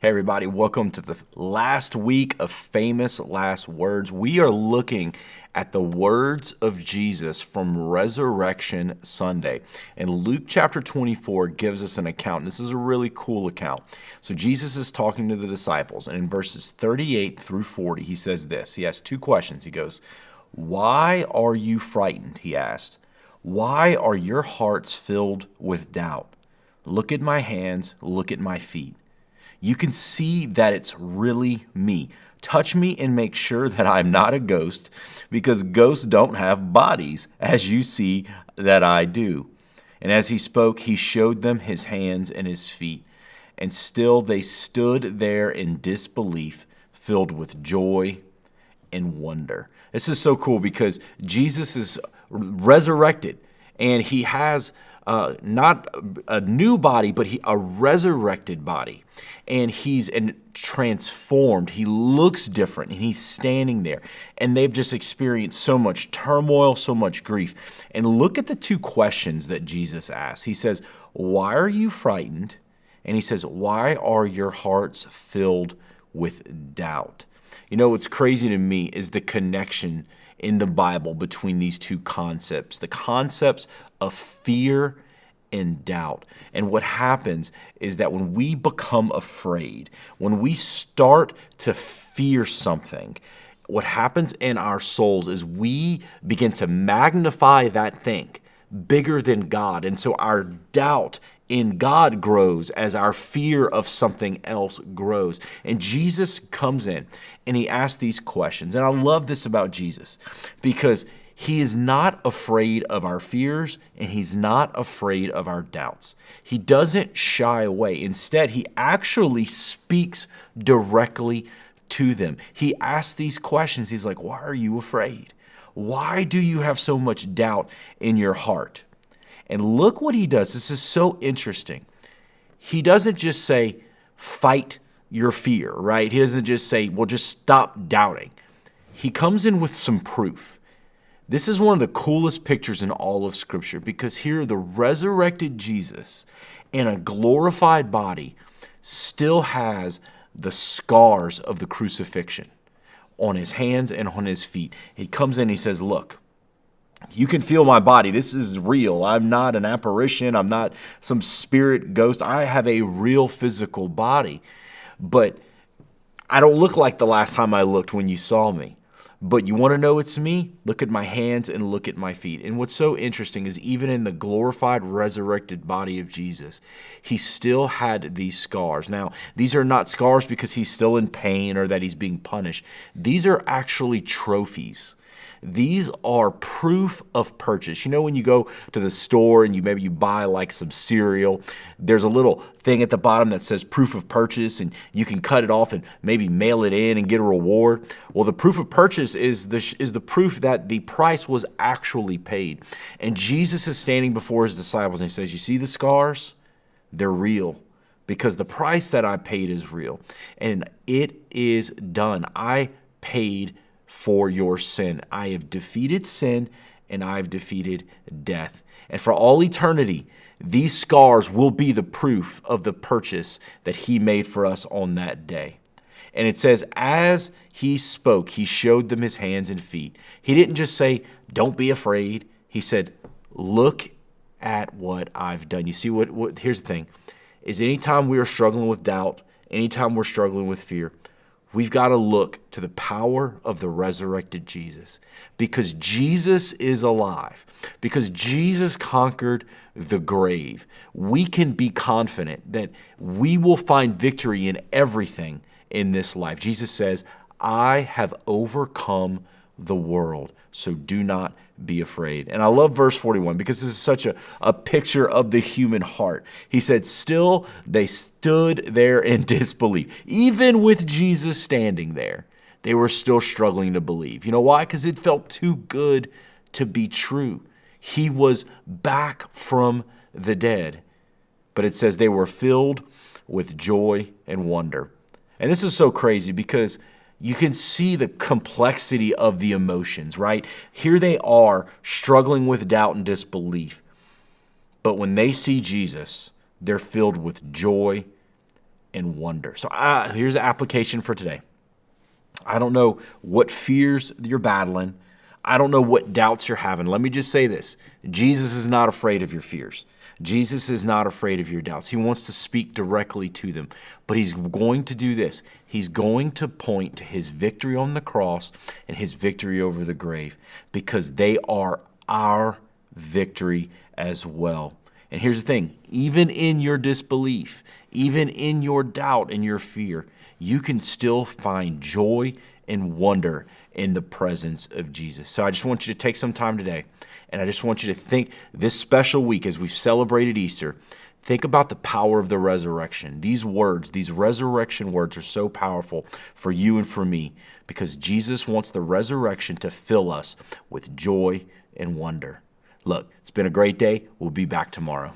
Hey everybody, welcome to the last week of Famous Last Words. We are looking at the words of Jesus from Resurrection Sunday. And Luke chapter 24 gives us an account. This is a really cool account. So Jesus is talking to the disciples, and in verses 38 through 40, he says this. He asks two questions. He goes, "Why are you frightened?" he asked. "Why are your hearts filled with doubt? Look at my hands, look at my feet. You can see that it's really me. Touch me and make sure that I'm not a ghost, because ghosts don't have bodies, as you see that I do." And as he spoke, he showed them his hands and his feet. And still they stood there in disbelief, filled with joy and wonder. This is so cool because Jesus is resurrected, and he has not a new body, but a resurrected body. And he's transformed. He looks different, and he's standing there. And they've just experienced so much turmoil, so much grief. And look at the two questions that Jesus asks. He says, "Why are you frightened?" And he says, "Why are your hearts filled with doubt?" You know, what's crazy to me is the connection in the Bible between these two concepts, the concepts of fear and doubt. And what happens is that when we become afraid, when we start to fear something, what happens in our souls is we begin to magnify that thing bigger than God. And so our doubt in God grows as our fear of something else grows. And Jesus comes in and he asks these questions. And I love this about Jesus because he is not afraid of our fears, and he's not afraid of our doubts. He doesn't shy away. Instead, he actually speaks directly to them. He asks these questions. He's like, "Why are you afraid? Why do you have so much doubt in your heart?" And look what he does. This is so interesting. He doesn't just say, "Fight your fear," right? He doesn't just say, "Well, just stop doubting." He comes in with some proof. This is one of the coolest pictures in all of Scripture because here the resurrected Jesus in a glorified body still has the scars of the crucifixion on his hands and on his feet. He comes in and he says, "Look, you can feel my body. This is real. I'm not an apparition. I'm not some spirit ghost. I have a real physical body. But I don't look like the last time I looked when you saw me. But you want to know it's me? Look at my hands and look at my feet." And what's so interesting is even in the glorified, resurrected body of Jesus, he still had these scars. Now, these are not scars because he's still in pain or that he's being punished. These are actually trophies. These are proof of purchase. You know, when you go to the store and maybe you buy like some cereal, there's a little thing at the bottom that says proof of purchase, and you can cut it off and maybe mail it in and get a reward. Well, the proof of purchase is the proof that the price was actually paid. And Jesus is standing before his disciples and he says, "You see the scars? They're real because the price that I paid is real. And it is done. I paid for your sin. I have defeated sin and I've defeated death. And for all eternity, these scars will be the proof of the purchase that he made for us on that day." And it says, as he spoke, he showed them his hands and feet. He didn't just say, "Don't be afraid." He said, "Look at what I've done." You see, here's the thing, is anytime we are struggling with doubt, anytime we're struggling with fear, we've got to look to the power of the resurrected Jesus, because Jesus is alive, because Jesus conquered the grave. We can be confident that we will find victory in everything in this life. Jesus says, "I have overcome the world, so do not be afraid." And I love verse 41 because this is such a picture of the human heart. He said, still they stood there in disbelief. Even with Jesus standing there, they were still struggling to believe. You know why? Because it felt too good to be true. He was back from the dead. But it says they were filled with joy and wonder. And this is so crazy because you can see the complexity of the emotions, right? Here they are struggling with doubt and disbelief. But when they see Jesus, they're filled with joy and wonder. So here's the application for today. I don't know what fears you're battling. I don't know what doubts you're having. Let me just say this. Jesus is not afraid of your fears. Jesus is not afraid of your doubts. He wants to speak directly to them. But he's going to do this. He's going to point to his victory on the cross and his victory over the grave, because they are our victory as well. And here's the thing. Even in your disbelief, even in your doubt and your fear, you can still find joy and wonder in the presence of Jesus. So I just want you to take some time today, and I just want you to think this special week as we've celebrated Easter, think about the power of the resurrection. These words, these resurrection words are so powerful for you and for me, because Jesus wants the resurrection to fill us with joy and wonder. Look, it's been a great day. We'll be back tomorrow.